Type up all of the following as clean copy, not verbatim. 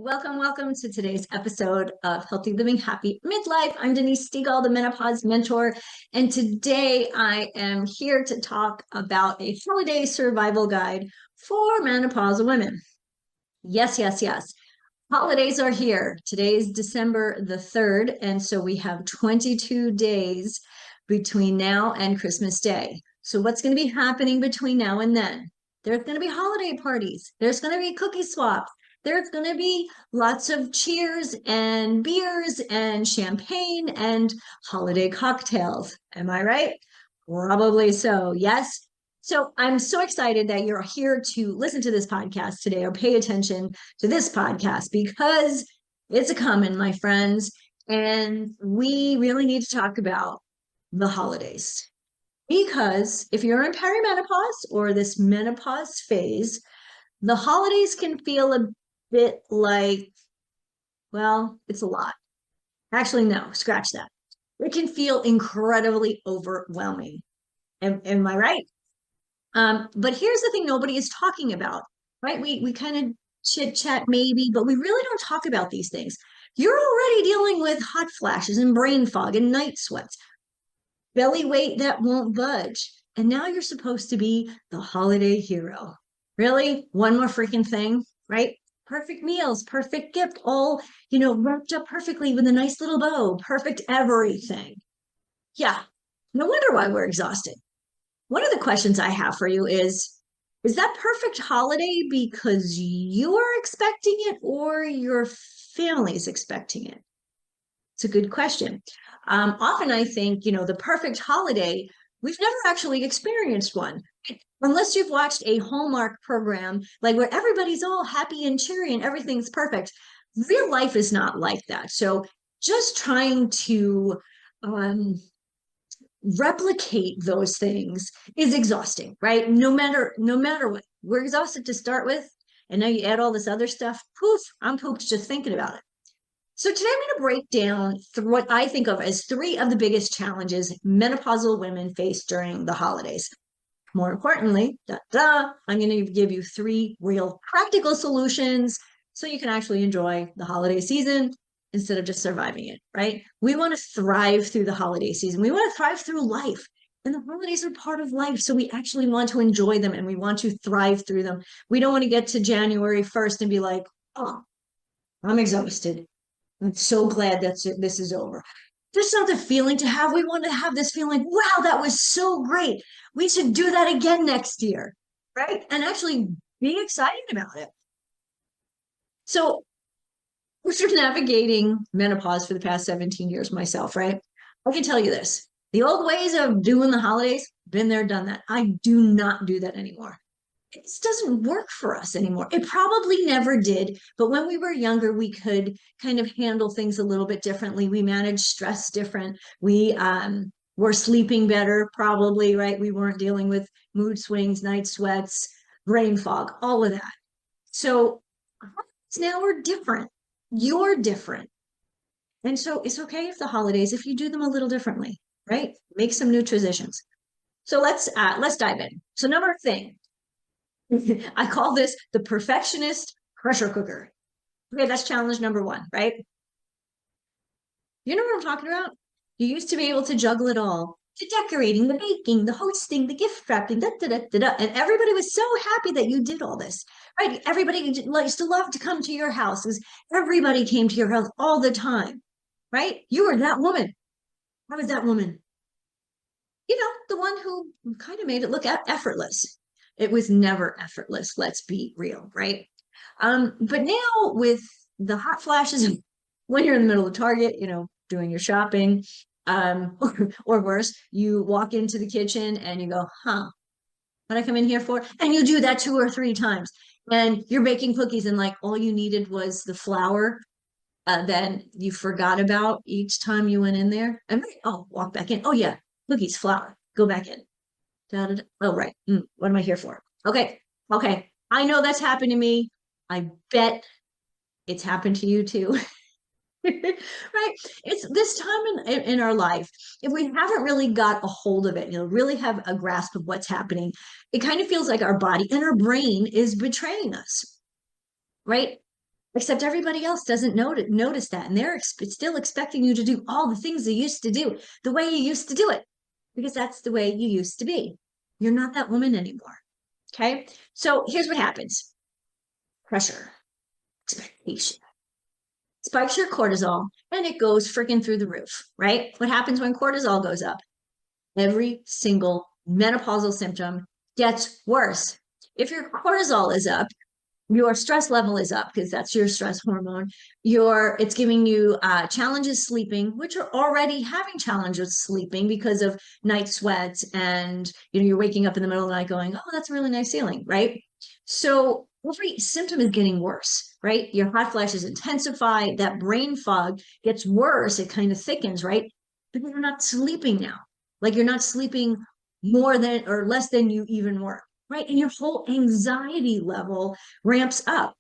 Welcome to today's episode of Healthy Living Happy Midlife. I'm Denise Stegall, the Menopause Mentor, and today I am here to talk about a holiday survival guide for menopausal women. Yes. Holidays are here. Today is December the 3rd, and so we have 22 days between now and Christmas Day. So what's going to be happening between now and then? There's going to be holiday parties. There's going to be cookie swaps. There's going to be lots of cheers and beers and champagne and holiday cocktails. Am I right? Probably so. Yes. So I'm so excited that you're here to listen to this podcast today or pay attention to this podcast because it's a coming, my friends. And we really need to talk about the holidays. Because if you're in perimenopause or this menopause phase, the holidays can feel a bit like, well, it's a lot. Actually, no, scratch that. It can feel incredibly overwhelming. Am I right? But here's the thing nobody is talking about, right? We kind of chit chat maybe, but we really don't talk about these things. You're already dealing with hot flashes and brain fog and night sweats, belly weight that won't budge. And now you're supposed to be the holiday hero. Really? One more freaking thing, right? Perfect meals, perfect gift, all, wrapped up perfectly with a nice little bow, perfect everything. Yeah. No wonder why we're exhausted. One of the questions I have for you is that perfect holiday because you are expecting it or your family's expecting it? It's a good question. Often I think, the perfect holiday, we've never actually experienced one. Unless you've watched a Hallmark program, like where everybody's all happy and cheery and everything's perfect. Real life is not like that. So just trying to replicate those things is exhausting, right? No matter what, we're exhausted to start with, and now you add all this other stuff. Poof, I'm pooped just thinking about it. So today I'm going to break down what I think of as three of the biggest challenges menopausal women face during the holidays. More importantly, I'm going to give you three real practical solutions so you can actually enjoy the holiday season instead of just surviving it, right? We want to thrive through the holiday season. We want to thrive through life. And the holidays are part of life. So we actually want to enjoy them and we want to thrive through them. We don't want to get to January 1st and be like, oh, I'm exhausted. I'm so glad this is over. There's not the feeling to have. We want to have this feeling like, wow, that was so great. We should do that again next year, right? And actually be excited about it. So after navigating menopause for the past 17 years myself, right? I can tell you this. The old ways of doing the holidays, been there, done that. I do not do that anymore. It doesn't work for us anymore. It probably never did, but when we were younger, we could kind of handle things a little bit differently. We managed stress different. We were sleeping better, probably, right? We weren't dealing with mood swings, night sweats, brain fog, all of that. So now we're different. You're different. And so it's okay if the holidays, if you do them a little differently, right? Make some new transitions. So let's dive in. So number thing, I call this the perfectionist pressure cooker. Okay, that's challenge number one, right? You know what I'm talking about? You used to be able to juggle it all. The decorating, the baking, the hosting, the gift wrapping, and everybody was so happy that you did all this, right? Everybody used to love to come to your house because everybody came to your house all the time, right? You were that woman. I was that woman. The one who kind of made it look effortless. It was never effortless. Let's be real, right? But now with the hot flashes, when you're in the middle of Target, doing your shopping, or worse, you walk into the kitchen and you go, huh, what I come in here for? And you do that 2 or 3 times. And you're baking cookies and like all you needed was the flour. Then you forgot about each time you went in there. And walk back in. Oh yeah, cookies, flour, go back in. Oh, right. What am I here for? Okay. I know that's happened to me. I bet it's happened to you too. Right? It's this time in our life, if we haven't really got a hold of it, really have a grasp of what's happening, it kind of feels like our body and our brain is betraying us, right? except everybody else doesn't notice that. And they're still expecting you to do all the things you used to do, the way you used to do it, because that's the way you used to be. You're not that woman anymore. Okay. So here's what happens: pressure, expectation spikes your cortisol and it goes freaking through the roof, right? What happens when cortisol goes up? Every single menopausal symptom gets worse. If your cortisol is up, your stress level is up because that's your stress hormone. It's giving you challenges sleeping, which are already having challenges sleeping because of night sweats, and you're waking up in the middle of the night going, "Oh, that's a really nice ceiling," right? So every symptom is getting worse, right? Your hot flashes intensify, that brain fog gets worse, it kind of thickens, right? Because you're not sleeping now. Like you're not sleeping more than or less than you even were, right? And your whole anxiety level ramps up.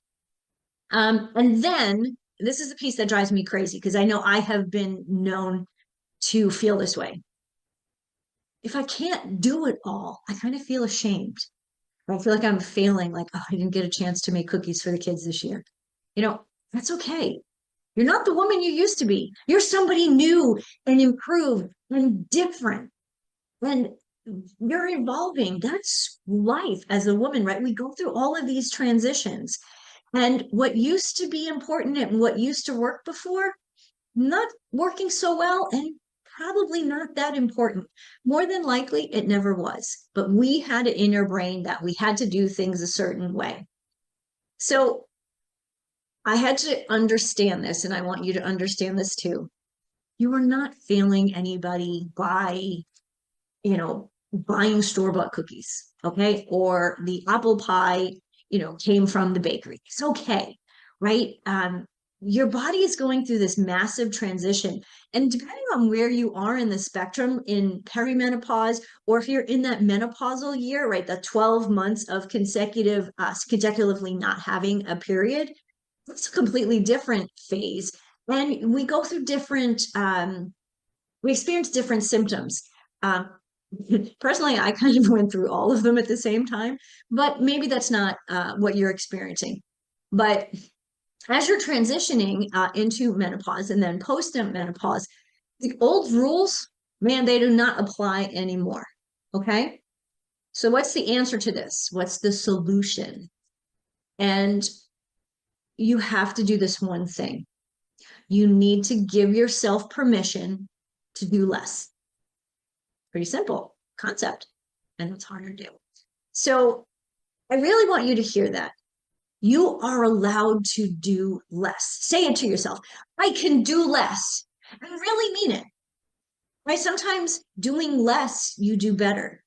And then this is the piece that drives me crazy because I know I have been known to feel this way. If I can't do it all, I kind of feel ashamed. I feel like I'm failing, like, oh, I didn't get a chance to make cookies for the kids this year. That's okay. You're not the woman you used to be. You're somebody new and improved and different. And you're evolving. That's life as a woman, right? We go through all of these transitions. And what used to be important and what used to work before, not working so well and probably not that important. More than likely, it never was. But we had it in your brain that we had to do things a certain way. So I had to understand this, and I want you to understand this too. You are not failing anybody by, buying store-bought cookies, okay? Or the apple pie, came from the bakery. It's okay, right? Your body is going through this massive transition. And depending on where you are in the spectrum in perimenopause, or if you're in that menopausal year, right, the 12 months of consecutively not having a period, it's a completely different phase. And we go through we experience different symptoms. Um, Personally, I kind of went through all of them at the same time, but maybe that's not what you're experiencing. But as you're transitioning into menopause and then post menopause, the old rules, man, they do not apply anymore. Okay. So, what's the answer to this? What's the solution? And you have to do this one thing: you need to give yourself permission to do less. Pretty simple concept, and it's harder to do. So I really want you to hear that. You are allowed to do less. Say it to yourself: I can do less. And really mean it. Right? Sometimes doing less, you do better.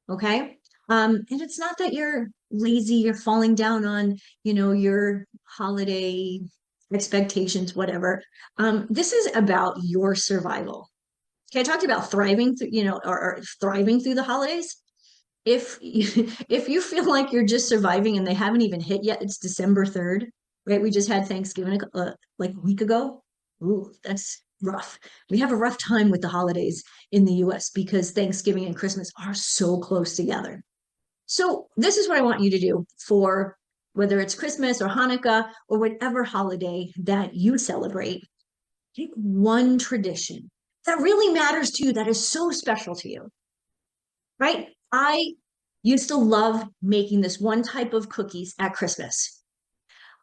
Okay. And it's not that you're lazy, you're falling down on, your holiday expectations, whatever. This is about your survival. Okay, I talked about thriving through, or thriving through the holidays. If you feel like you're just surviving and they haven't even hit yet, it's December 3rd, right? We just had Thanksgiving like a week ago. Ooh, that's rough. We have a rough time with the holidays in the US because Thanksgiving and Christmas are so close together. So this is what I want you to do for whether it's Christmas or Hanukkah or whatever holiday that you celebrate. Pick one tradition that really matters to you, that is so special to you, right? I used to love making this one type of cookies at Christmas.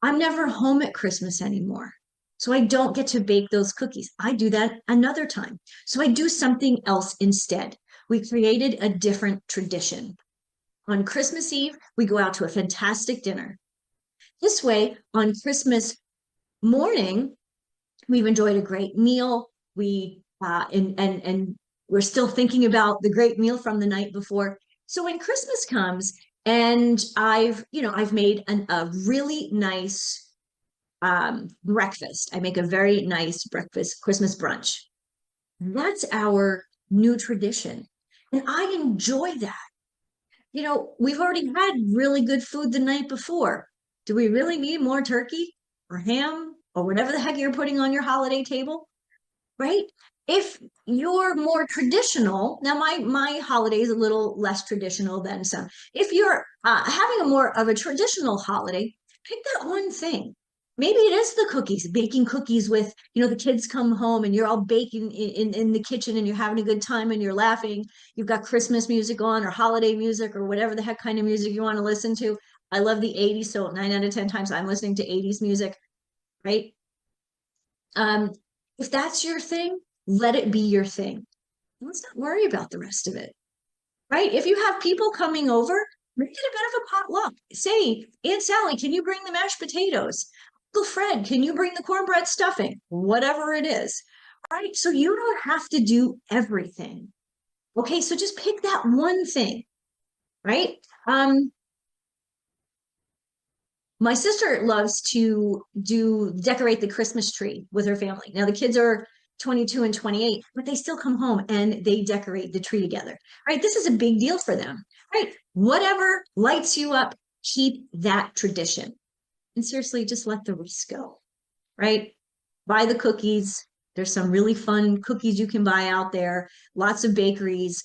I'm never home at Christmas anymore. So I don't get to bake those cookies. I do that another time. So I do something else instead. We created a different tradition. On Christmas Eve, we go out to a fantastic dinner. This way, on Christmas morning, we've enjoyed a great meal. And we're still thinking about the great meal from the night before. So when Christmas comes and I've made a really nice breakfast. I make a very nice breakfast, Christmas brunch. That's our new tradition. And I enjoy that. We've already had really good food the night before. Do we really need more turkey or ham or whatever the heck you're putting on your holiday table? Right? If you're more traditional, now my holiday is a little less traditional than some. If you're having a more of a traditional holiday, pick that one thing. Maybe it is the cookies, baking cookies with, the kids come home and you're all baking in the kitchen and you're having a good time and you're laughing. You've got Christmas music on or holiday music or whatever the heck kind of music you want to listen to. I love the 80s, so 9 out of 10 times I'm listening to 80s music, right? Um, if that's your thing, let it be your thing. Let's not worry about the rest of it, right? If you have people coming over, make it a bit of a potluck. Say, Aunt Sally, can you bring the mashed potatoes? Uncle Fred, can you bring the cornbread stuffing? Whatever it is, right? So you don't have to do everything. Okay, so just pick that one thing, right? Um, my sister loves to do decorate the Christmas tree with her family. Now the kids are 22 and 28, but they still come home and they decorate the tree together. Right? This is a big deal for them. Right? Whatever lights you up, keep that tradition. And seriously, just let the rest go. Right? Buy the cookies. There's some really fun cookies you can buy out there. Lots of bakeries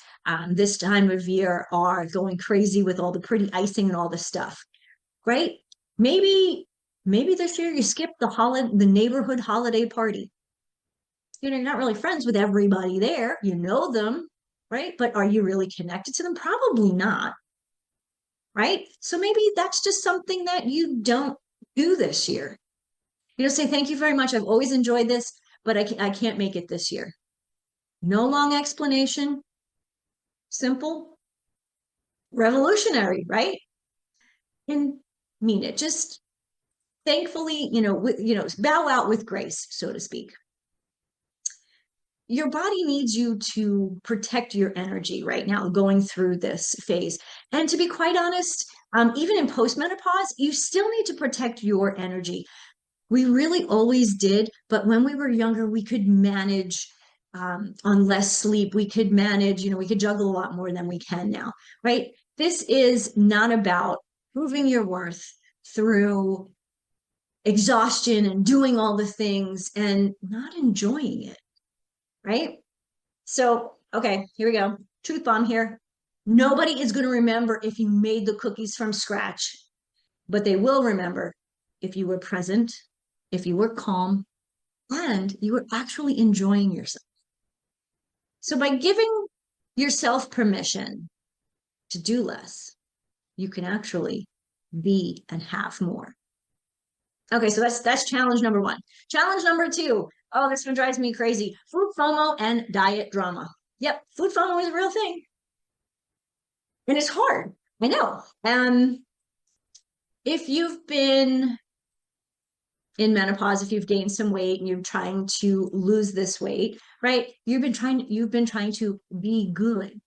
this time of year are going crazy with all the pretty icing and all the stuff. Right? Maybe this year you skip the neighborhood holiday party. You're not really friends with everybody there. You know them, right? But are you really connected to them? Probably not, right? So maybe that's just something that you don't do this year. Say thank you very much. I've always enjoyed this, but I can't make it this year. No long explanation. Simple, revolutionary, right? And mean it. Just thankfully, bow out with grace, so to speak. Your body needs you to protect your energy right now going through this phase. And to be quite honest, even in postmenopause, you still need to protect your energy. We really always did, but when we were younger, we could manage on less sleep. We could manage, we could juggle a lot more than we can now, right? This is not about proving your worth through exhaustion and doing all the things and not enjoying it, right? So, okay, here we go. Truth bomb here. Nobody is going to remember if you made the cookies from scratch, but they will remember if you were present, if you were calm, and you were actually enjoying yourself. So, by giving yourself permission to do less, you can actually be and have more. Okay, so that's challenge number one. Challenge number two. Oh, this one drives me crazy. Food FOMO and diet drama. Yep, food FOMO is a real thing. And it's hard. I know. If you've been in menopause, if you've gained some weight and you're trying to lose this weight, right? You've been trying to be good,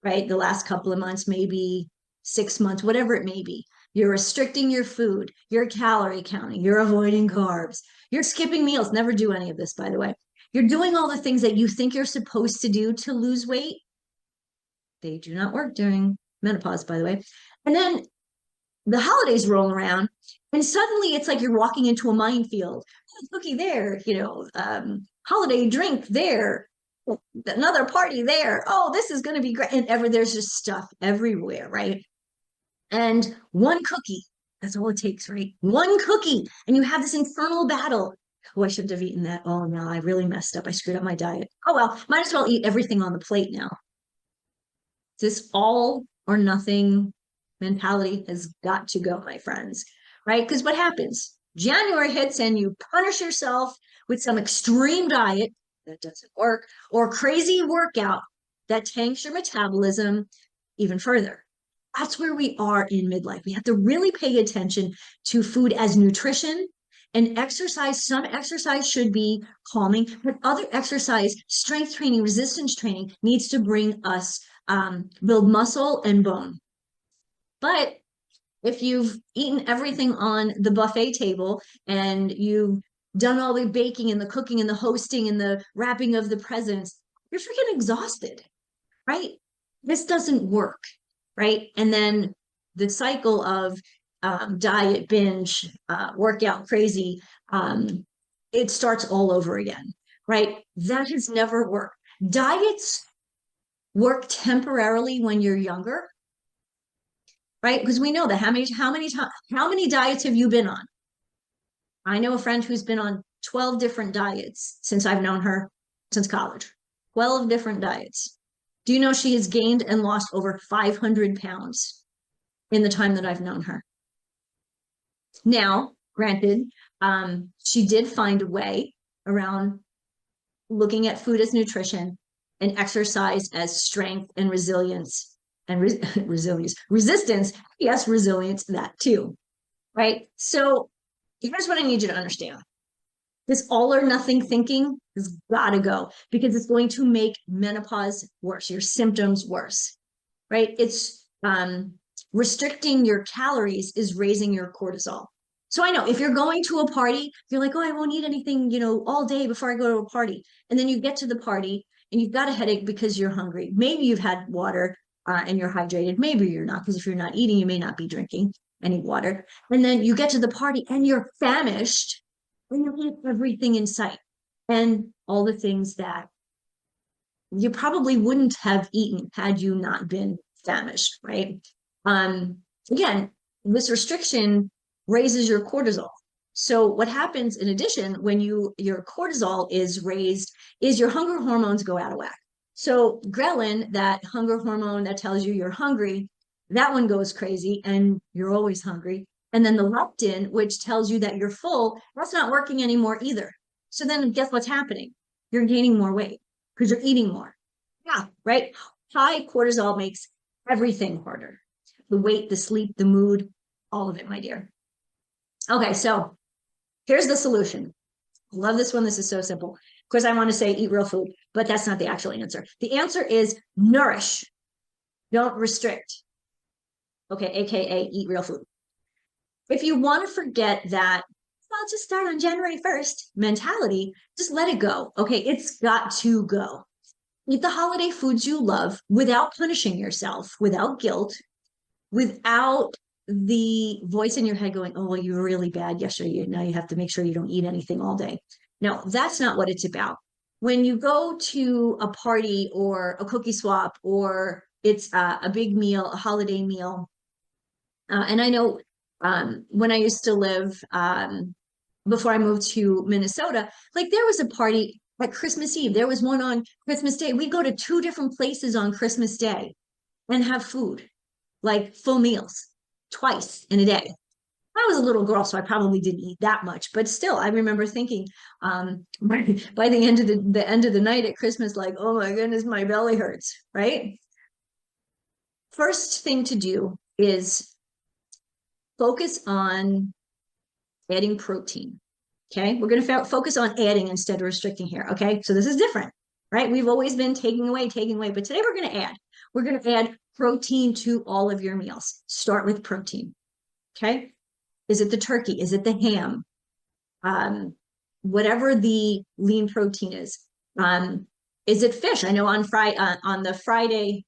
right? The last couple of months, maybe 6 months, whatever it may be. You're restricting your food, you're calorie counting, you're avoiding carbs, you're skipping meals. Never do any of this, by the way. You're doing all the things that you think you're supposed to do to lose weight. They do not work during menopause, by the way. And then the holidays roll around, and suddenly it's like you're walking into a minefield. Cookie there, holiday drink there, another party there. Oh, this is going to be great. And there's just stuff everywhere, right? And one cookie, that's all it takes, right? One cookie, and you have this infernal battle. Oh, I shouldn't have eaten that. Oh, no, I really messed up. I screwed up my diet. Oh, well, might as well eat everything on the plate now. This all or nothing mentality has got to go, my friends, right? Because what happens? January hits and you punish yourself with some extreme diet that doesn't work or crazy workout that tanks your metabolism even further. That's where we are in midlife. We have to really pay attention to food as nutrition and exercise. Some exercise should be calming, but other exercise, strength training, resistance training, needs to bring us build muscle and bone. But if you've eaten everything on the buffet table and you've done all the baking and the cooking and the hosting and the wrapping of the presents, you're freaking exhausted, right? This doesn't work, right? And then the cycle of diet, binge, workout, crazy, it starts all over again, right? That has never worked. Diets work temporarily when you're younger, right? Because we know that how many diets have you been on? I know a friend who's been on 12 different diets since I've known her since college. 12 different diets. Do you know she has gained and lost over 500 pounds in the time that I've known her? Now, granted, she did find a way around looking at food as nutrition and exercise as strength and resilience and resistance. Yes, resilience, that too. Right. So here's what I need you to understand. This all or nothing thinking has got to go because it's going to make menopause worse, your symptoms worse, right? It's restricting your calories is raising your cortisol. So I know if you're going to a party, you're like, oh, I won't eat anything, all day before I go to a party. And then you get to the party and you've got a headache because you're hungry. Maybe you've had water and you're hydrated. Maybe you're not, because if you're not eating, you may not be drinking any water. And then you get to the party and you're famished and you eat everything in sight and all the things that you probably wouldn't have eaten had you not been famished, right? Um, Again, this restriction raises your cortisol. So what happens in addition when your cortisol is raised is your hunger hormones go out of whack. So ghrelin, that hunger hormone that tells you you're hungry, that one goes crazy and you're always hungry. And then the leptin, which tells you that you're full, that's not working anymore either. So then guess what's happening? You're gaining more weight because you're eating more. Yeah, right. High cortisol makes everything harder. The weight, the sleep, the mood, all of it, my dear. Okay, so here's the solution. Love this one. This is so simple. Of course, I want to say eat real food, but that's not the actual answer. The answer is nourish. Don't restrict. Okay, AKA eat real food. If you want to forget that, well, just start on January 1st mentality, just let it go. Okay, it's got to go. Eat the holiday foods you love without punishing yourself, without guilt, without the voice in your head going, oh, well, you were really bad yesterday. Now you have to make sure you don't eat anything all day. No, that's not what it's about. When you go to a party or a cookie swap or it's a big meal, a holiday meal, and I know when I used to live before I moved to Minnesota, like there was a party at Christmas Eve. There was one on Christmas Day. We'd go to two different places on Christmas Day and have food, like full meals, twice in a day. I was a little girl, so I probably didn't eat that much, but still, I remember thinking by the end of the end of the night at Christmas, like, oh my goodness, my belly hurts, right? First thing to do is focus on adding protein. Okay. We're going to focus on adding instead of restricting here. Okay. So this is different, right? We've always been taking away, but today we're going to add. We're going to add protein to all of your meals. Start with protein. Okay. Is it the turkey? Is it the ham? Whatever the lean protein is it fish? I know on the Friday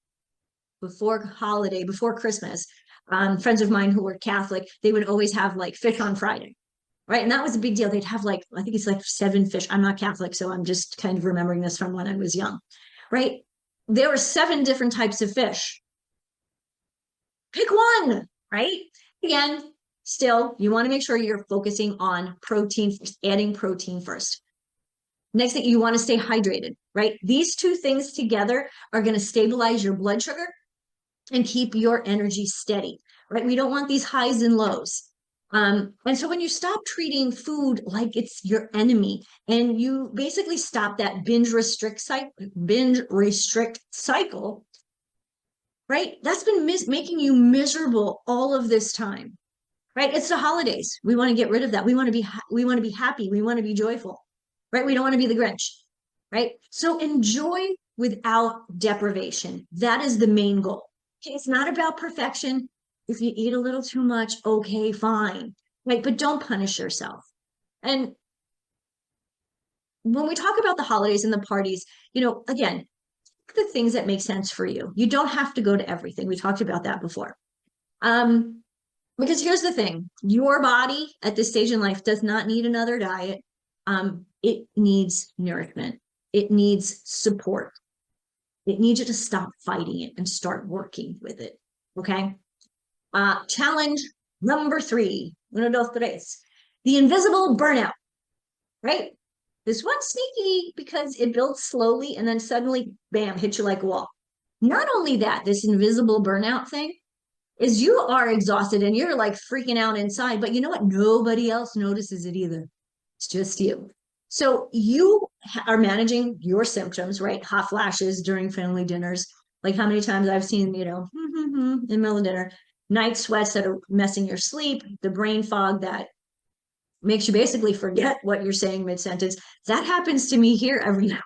before holiday, before Christmas, friends of mine who were Catholic, they would always have like fish on Friday, right? And that was a big deal. They'd have like, I think it's like 7 fish. I'm not Catholic, so I'm just kind of remembering this from when I was young, right? There were 7 different types of fish. Pick one, right? Again, still, you want to make sure you're focusing on protein, adding protein first. Next thing, you want to stay hydrated, right? These two things together are going to stabilize your blood sugar and keep your energy steady, right? We don't want these highs and lows. And so when you stop treating food like it's your enemy and you basically stop that binge restrict cycle, right? That's been making you miserable all of this time, right? It's the holidays. We want to get rid of that. We want to be happy. We want to be joyful, right? We don't want to be the Grinch, right? So enjoy without deprivation. That is the main goal. Okay, it's not about perfection. If you eat a little too much, okay, fine, right? But don't punish yourself. And when we talk about the holidays and the parties, again, the things that make sense for you. You don't have to go to everything. We talked about that before. Because here's the thing, your body at this stage in life does not need another diet. It needs nourishment. It needs support. It needs you to stop fighting it and start working with it. Okay. Challenge number 3, uno, dos, tres. The invisible burnout, right? This one's sneaky because it builds slowly and then suddenly, bam, hits you like a wall. Not only that, this invisible burnout thing is you are exhausted and you're like freaking out inside, but you know what? Nobody else notices it either. It's just you. So you are managing your symptoms, right? Hot flashes during family dinners. Like how many times I've seen, in the middle of dinner, night sweats that are messing your sleep, the brain fog that makes you basically forget what you're saying mid-sentence. That happens to me here every now.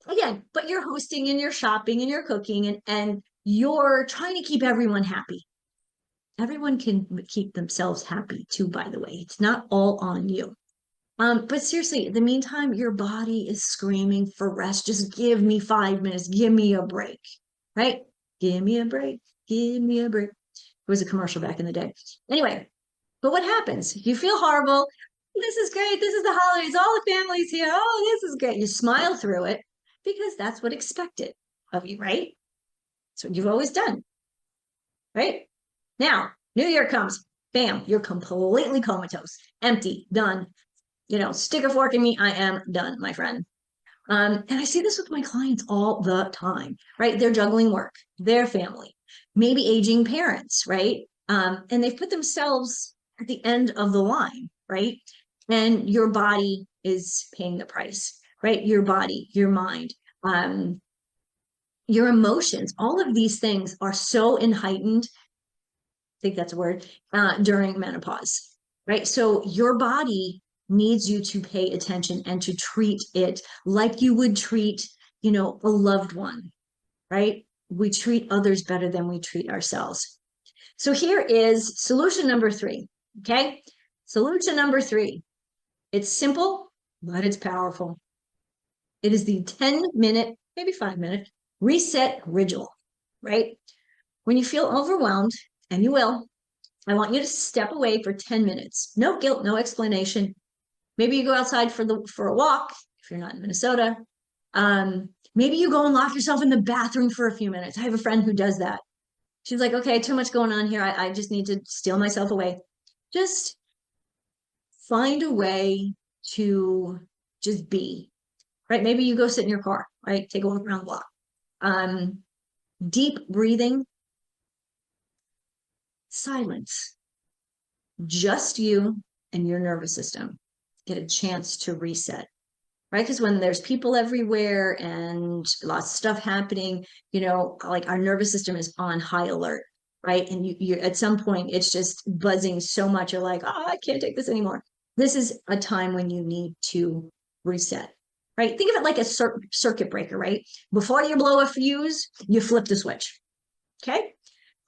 Again, but you're hosting and you're shopping and you're cooking and you're trying to keep everyone happy. Everyone can keep themselves happy too, by the way. It's not all on you. But seriously, in the meantime, your body is screaming for rest. Just give me 5 minutes. Give me a break, right? Give me a break. Give me a break. It was a commercial back in the day. Anyway, but what happens? You feel horrible. This is great. This is the holidays. All the families here. Oh, this is great. You smile through it because that's what expected of you, right? That's what you've always done, right? Now, New Year comes. Bam, you're completely comatose, empty, done. Stick a fork in me. I am done, my friend. And I see this with my clients all the time, right? They're juggling work, their family, maybe aging parents, right? And they've put themselves at the end of the line, right? And your body is paying the price, right? Your body, your mind, your emotions, all of these things are so heightened, I think that's a word, during menopause, right? So your body needs you to pay attention and to treat it like you would treat, a loved one, right? We treat others better than we treat ourselves. So here is solution number 3. Okay. Solution number 3. It's simple, but it's powerful. It is the 10-minute, maybe 5-minute reset ritual, right? When you feel overwhelmed, and you will, I want you to step away for 10 minutes. No guilt, no explanation. Maybe you go outside for a walk if you're not in Minnesota. Maybe you go and lock yourself in the bathroom for a few minutes. I have a friend who does that. She's like, okay, too much going on here. I just need to steal myself away. Just find a way to just be, right? Maybe you go sit in your car, right? Take a walk around the block. Deep breathing, silence, just you and your nervous system get a chance to reset, right? Because when there's people everywhere and lots of stuff happening, like our nervous system is on high alert, right? And you at some point it's just buzzing so much, you're like, oh, I can't take this anymore. This is a time when you need to reset, right? Think of it like a circuit breaker, right? Before you blow a fuse, you flip the switch, okay?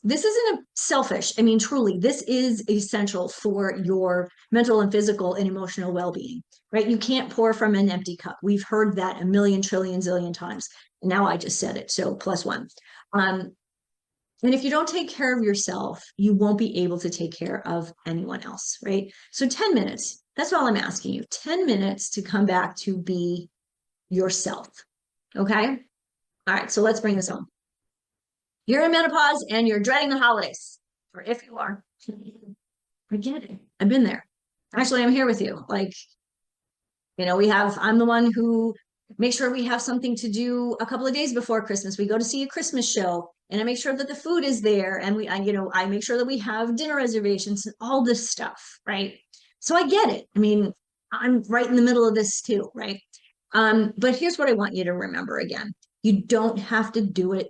This isn't selfish. I mean, truly, this is essential for your mental and physical and emotional well-being, right? You can't pour from an empty cup. We've heard that a million, trillion, zillion times. Now I just said it, so +1. And if you don't take care of yourself, you won't be able to take care of anyone else, right? So 10 minutes, that's all I'm asking you. 10 minutes to come back to be yourself, okay? All right, so let's bring this home. You're in menopause and you're dreading the holidays, or if you are, forget it. I've been there. Actually, I'm here with you. Like, I'm the one who makes sure we have something to do a couple of days before Christmas. We go to see a Christmas show and I make sure that the food is there. And I make sure that we have dinner reservations and all this stuff, right? So I get it. I mean, I'm right in the middle of this too, right? But here's what I want you to remember again. You don't have to do it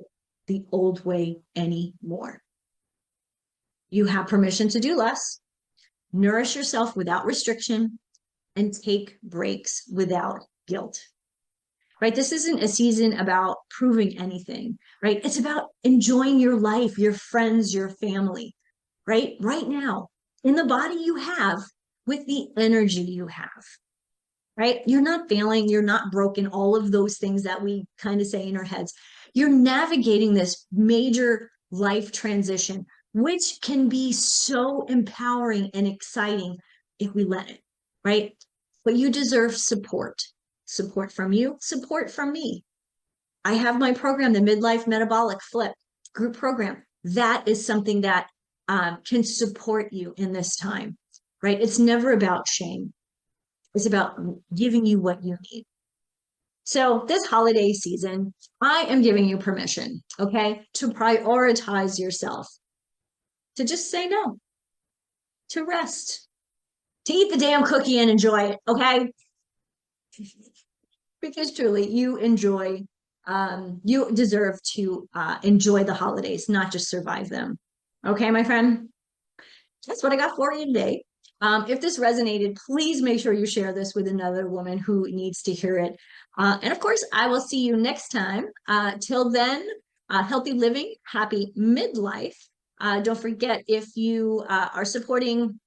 the old way anymore. You have permission to do less, nourish yourself without restriction, and take breaks without guilt, right? This isn't a season about proving anything, right? It's about enjoying your life, your friends, your family, right? Right now, in the body you have, with the energy you have, right? You're not failing, you're not broken, all of those things that we kind of say in our heads. You're navigating this major life transition, which can be so empowering and exciting if we let it, right? But you deserve support from you, support from me. I have my program, the Midlife Metabolic Flip group program. That is something that can support you in this time. right? It's never about shame. It's about giving you what you need. So this holiday season, I am giving you permission, okay, to prioritize yourself, to just say no, to rest, to eat the damn cookie and enjoy it, okay? Because truly, you deserve to enjoy the holidays, not just survive them. Okay, my friend? That's what I got for you today. If this resonated, please make sure you share this with another woman who needs to hear it. And of course, I will see you next time. Till then, healthy living, happy midlife. Don't forget, if you are supporting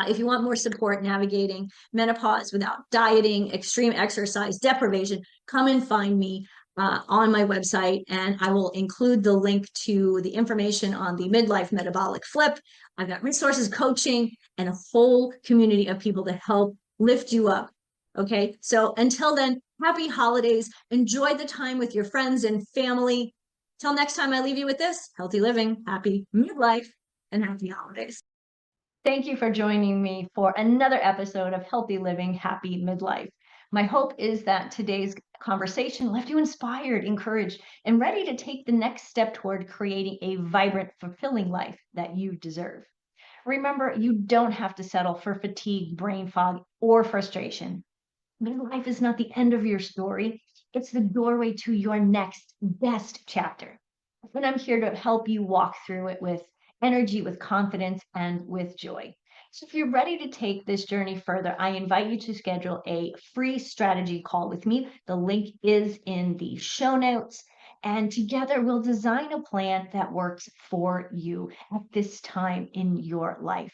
if you want more support navigating menopause without dieting, extreme exercise, deprivation, come and find me on my website, and I will include the link to the information on the midlife metabolic flip. I've got resources, coaching, and a whole community of people to help lift you up. Okay, so until then, happy holidays. Enjoy the time with your friends and family. Till next time, I leave you with this: healthy living, happy midlife, and happy holidays. Thank you for joining me for another episode of Healthy Living, Happy Midlife. My hope is that today's conversation left you inspired, encouraged, and ready to take the next step toward creating a vibrant, fulfilling life that you deserve. Remember, you don't have to settle for fatigue, brain fog, or frustration. Midlife is not the end of your story. It's the doorway to your next best chapter. And I'm here to help you walk through it with energy, with confidence, and with joy. So if you're ready to take this journey further, I invite you to schedule a free strategy call with me. The link is in the show notes. And together we'll design a plan that works for you at this time in your life,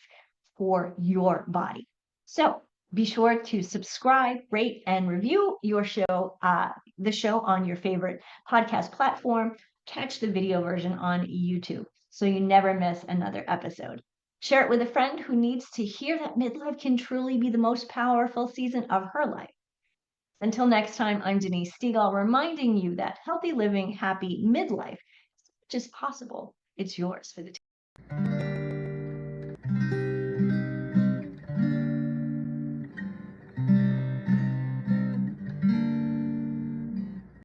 for your body. So be sure to subscribe, rate, and review the show on your favorite podcast platform. Catch the video version on YouTube so you never miss another episode. Share it with a friend who needs to hear that midlife can truly be the most powerful season of her life. Until next time, I'm Denise Stegall, reminding you that healthy living, happy midlife is just possible. It's yours for the